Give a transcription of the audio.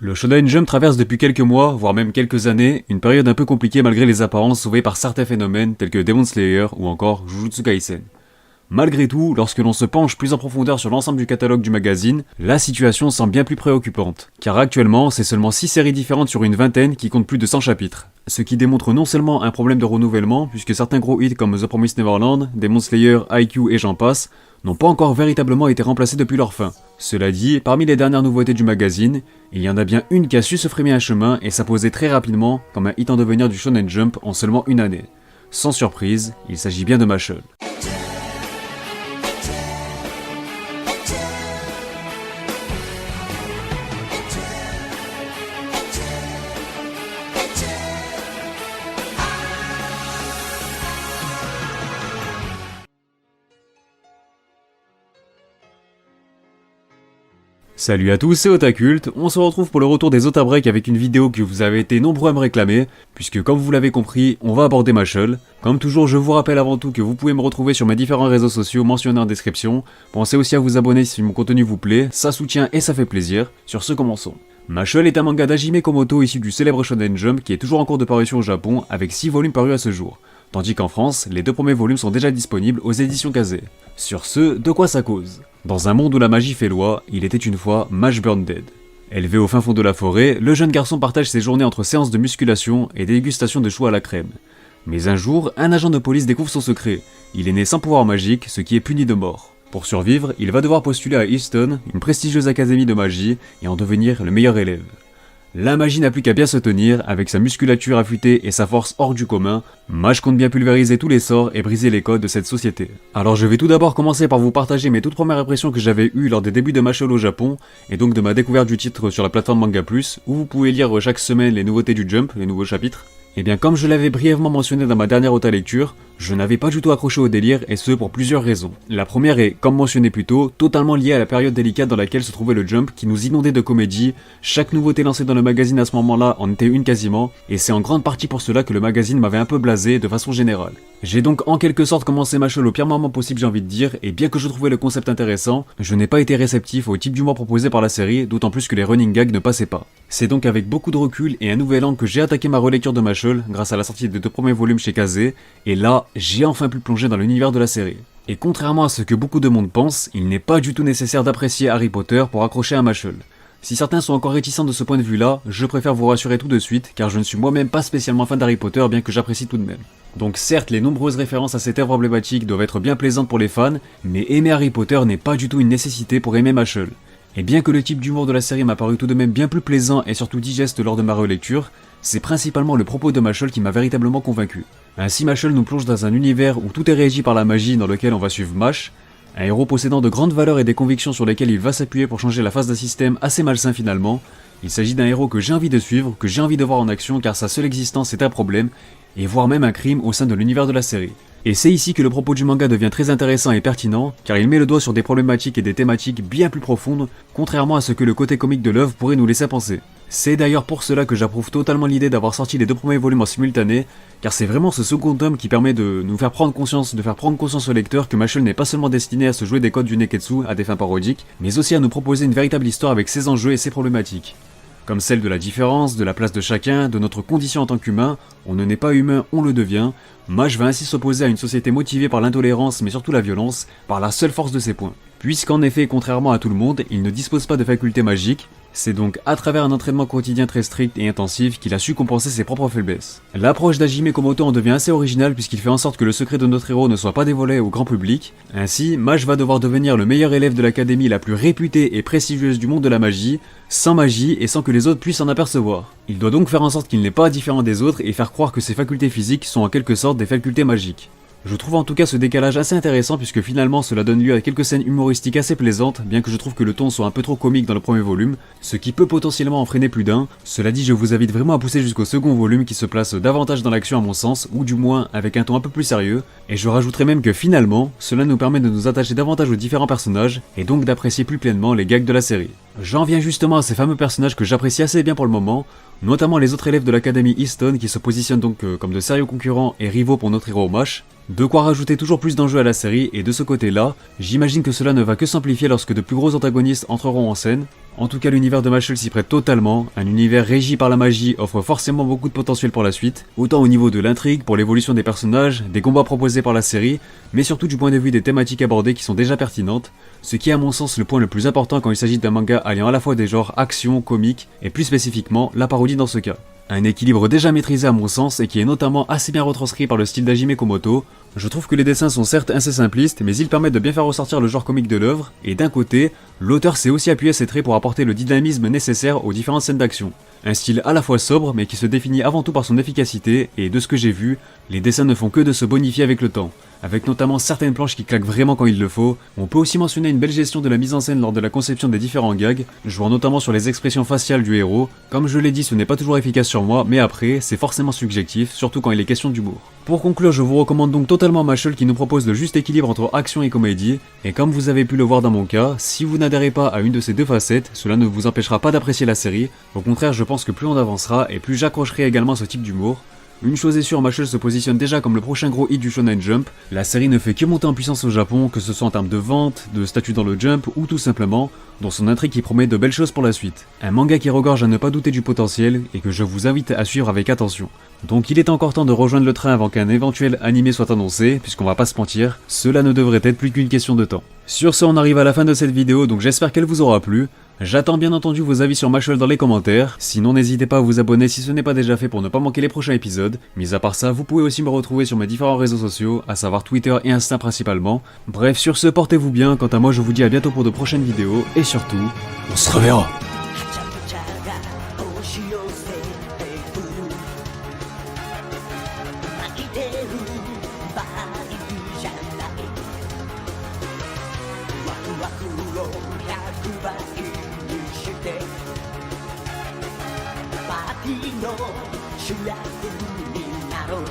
Le Shonen Jump traverse depuis quelques mois, voire même quelques années, une période un peu compliquée malgré les apparences sauvées par certains phénomènes tels que Demon Slayer ou encore Jujutsu Kaisen. Malgré tout, lorsque l'on se penche plus en profondeur sur l'ensemble du catalogue du magazine, la situation semble bien plus préoccupante, car actuellement, c'est seulement 6 séries différentes sur une vingtaine qui comptent plus de 100 chapitres. Ce qui démontre non seulement un problème de renouvellement, puisque certains gros hits comme The Promised Neverland, Demon Slayer, IQ et j'en passe, n'ont pas encore véritablement été remplacés depuis leur fin. Cela dit, parmi les dernières nouveautés du magazine, il y en a bien une qui a su se frayer un chemin et s'imposer très rapidement comme un hit en devenir du Shonen Jump en seulement une année. Sans surprise, il s'agit bien de Mashle. Salut à tous, c'est Otakult, on se retrouve pour le retour des Otabreak avec une vidéo que vous avez été nombreux à me réclamer, puisque comme vous l'avez compris, on va aborder Mashle. Comme toujours, je vous rappelle avant tout que vous pouvez me retrouver sur mes différents réseaux sociaux mentionnés en description. Pensez aussi à vous abonner si mon contenu vous plaît, ça soutient et ça fait plaisir. Sur ce, commençons. Mashle est un manga d'Hajime Komoto issu du célèbre Shonen Jump qui est toujours en cours de parution au Japon avec 6 volumes parus à ce jour. Tandis qu'en France, les 2 premiers volumes sont déjà disponibles aux éditions Kazé. Sur ce, de quoi ça cause? Dans un monde où la magie fait loi, il était une fois Mash Burn Dead. Élevé au fin fond de la forêt, le jeune garçon partage ses journées entre séances de musculation et dégustation de choux à la crème. Mais un jour, un agent de police découvre son secret. Il est né sans pouvoir magique, ce qui est puni de mort. Pour survivre, il va devoir postuler à Easton, une prestigieuse académie de magie, et en devenir le meilleur élève. La magie n'a plus qu'à bien se tenir, avec sa musculature affûtée et sa force hors du commun, Mash compte bien pulvériser tous les sorts et briser les codes de cette société. Alors je vais tout d'abord commencer par vous partager mes toutes premières impressions que j'avais eues lors des débuts de Mashle au Japon, et donc de ma découverte du titre sur la plateforme Manga Plus, où vous pouvez lire chaque semaine les nouveautés du Jump, les nouveaux chapitres. Et bien comme je l'avais brièvement mentionné dans ma dernière Ota lecture, je n'avais pas du tout accroché au délire et ce pour plusieurs raisons. La première est, comme mentionné plus tôt, totalement liée à la période délicate dans laquelle se trouvait le Jump qui nous inondait de comédie, chaque nouveauté lancée dans le magazine à ce moment-là en était une quasiment, et c'est en grande partie pour cela que le magazine m'avait un peu blasé de façon générale. J'ai donc en quelque sorte commencé Mashle au pire moment possible j'ai envie de dire, et bien que je trouvais le concept intéressant, je n'ai pas été réceptif au type d'humour proposé par la série, d'autant plus que les running gags ne passaient pas. C'est donc avec beaucoup de recul et un nouvel angle que j'ai attaqué ma relecture de Mashle grâce à la sortie des 2 premiers volumes chez Kazé, et là, j'ai enfin pu plonger dans l'univers de la série. Et contrairement à ce que beaucoup de monde pense, il n'est pas du tout nécessaire d'apprécier Harry Potter pour accrocher à Mashle. Si certains sont encore réticents de ce point de vue-là, je préfère vous rassurer tout de suite, car je ne suis moi-même pas spécialement fan d'Harry Potter, bien que j'apprécie tout de même. Donc certes, les nombreuses références à cette œuvre emblématique doivent être bien plaisantes pour les fans, mais aimer Harry Potter n'est pas du tout une nécessité pour aimer Mashle. Et bien que le type d'humour de la série m'a paru tout de même bien plus plaisant et surtout digeste lors de ma relecture, c'est principalement le propos de Mashle qui m'a véritablement convaincu. Ainsi Mashle nous plonge dans un univers où tout est régi par la magie dans lequel on va suivre Mash, un héros possédant de grandes valeurs et des convictions sur lesquelles il va s'appuyer pour changer la face d'un système assez malsain finalement. Il s'agit d'un héros que j'ai envie de suivre, que j'ai envie de voir en action car sa seule existence est un problème, et voire même un crime au sein de l'univers de la série. Et c'est ici que le propos du manga devient très intéressant et pertinent, car il met le doigt sur des problématiques et des thématiques bien plus profondes, contrairement à ce que le côté comique de l'œuvre pourrait nous laisser penser. C'est d'ailleurs pour cela que j'approuve totalement l'idée d'avoir sorti les 2 premiers volumes en simultané, car c'est vraiment ce second tome qui permet de nous faire prendre conscience, au lecteur que Mashle n'est pas seulement destiné à se jouer des codes du Neketsu à des fins parodiques, mais aussi à nous proposer une véritable histoire avec ses enjeux et ses problématiques. Comme celle de la différence, de la place de chacun, de notre condition en tant qu'humain, on ne naît pas humain, on le devient. Mash va ainsi s'opposer à une société motivée par l'intolérance mais surtout la violence, par la seule force de ses poings. Puisqu'en effet, contrairement à tout le monde, il ne dispose pas de facultés magiques, c'est donc à travers un entraînement quotidien très strict et intensif qu'il a su compenser ses propres faiblesses. L'approche d'Hajime Komoto en devient assez originale puisqu'il fait en sorte que le secret de notre héros ne soit pas dévoilé au grand public. Ainsi, Mash va devoir devenir le meilleur élève de l'académie la plus réputée et prestigieuse du monde de la magie, sans magie et sans que les autres puissent s'en apercevoir. Il doit donc faire en sorte qu'il n'est pas différent des autres et faire croire que ses facultés physiques sont en quelque sorte des facultés magiques. Je trouve en tout cas ce décalage assez intéressant puisque finalement cela donne lieu à quelques scènes humoristiques assez plaisantes, bien que je trouve que le ton soit un peu trop comique dans le premier volume, ce qui peut potentiellement en freiner plus d'un. Cela dit, je vous invite vraiment à pousser jusqu'au second volume qui se place davantage dans l'action à mon sens, ou du moins avec un ton un peu plus sérieux, et je rajouterai même que finalement, cela nous permet de nous attacher davantage aux différents personnages, et donc d'apprécier plus pleinement les gags de la série. J'en viens justement à ces fameux personnages que j'apprécie assez bien pour le moment, notamment les autres élèves de l'académie Easton qui se positionnent donc comme de sérieux concurrents et rivaux pour notre héros Mash. De quoi rajouter toujours plus d'enjeux à la série, et de ce côté-là, j'imagine que cela ne va que s'amplifier lorsque de plus gros antagonistes entreront en scène. En tout cas, l'univers de Mashle s'y prête totalement, un univers régi par la magie offre forcément beaucoup de potentiel pour la suite, autant au niveau de l'intrigue, pour l'évolution des personnages, des combats proposés par la série, mais surtout du point de vue des thématiques abordées qui sont déjà pertinentes, ce qui est à mon sens le point le plus important quand il s'agit d'un manga alliant à la fois des genres action, comique, et plus spécifiquement la parodie dans ce cas. Un équilibre déjà maîtrisé à mon sens et qui est notamment assez bien retranscrit par le style d'Hajime Komoto. Je trouve que les dessins sont certes assez simplistes, mais ils permettent de bien faire ressortir le genre comique de l'œuvre, et d'un côté, l'auteur s'est aussi appuyé à ses traits pour apporter le dynamisme nécessaire aux différentes scènes d'action. Un style à la fois sobre, mais qui se définit avant tout par son efficacité, et de ce que j'ai vu, les dessins ne font que de se bonifier avec le temps. Avec notamment certaines planches qui claquent vraiment quand il le faut. On peut aussi mentionner une belle gestion de la mise en scène lors de la conception des différents gags, jouant notamment sur les expressions faciales du héros. Comme je l'ai dit, ce n'est pas toujours efficace sur moi, mais après, c'est forcément subjectif, surtout quand il est question d'humour. Pour conclure, je vous recommande donc totalement Mashle qui nous propose le juste équilibre entre action et comédie, et comme vous avez pu le voir dans mon cas, si vous n'adhérez pas à une de ces deux facettes, cela ne vous empêchera pas d'apprécier la série. Au contraire, je pense que plus on avancera, et plus j'accrocherai également à ce type d'humour. Une chose est sûre, Mashle se positionne déjà comme le prochain gros hit du Shonen Jump. La série ne fait que monter en puissance au Japon, que ce soit en termes de vente, de statut dans le Jump ou tout simplement dans son intrigue qui promet de belles choses pour la suite. Un manga qui regorge à ne pas douter du potentiel et que je vous invite à suivre avec attention. Donc il est encore temps de rejoindre le train avant qu'un éventuel animé soit annoncé, puisqu'on va pas se mentir, cela ne devrait être plus qu'une question de temps. Sur ce, on arrive à la fin de cette vidéo, donc j'espère qu'elle vous aura plu. J'attends bien entendu vos avis sur Mashle dans les commentaires, sinon n'hésitez pas à vous abonner si ce n'est pas déjà fait pour ne pas manquer les prochains épisodes. Mis à part ça, vous pouvez aussi me retrouver sur mes différents réseaux sociaux, à savoir Twitter et Insta principalement. Bref, sur ce, portez-vous bien, quant à moi je vous dis à bientôt pour de prochaines vidéos, et surtout, on se reverra.「パーティーの主役になろう」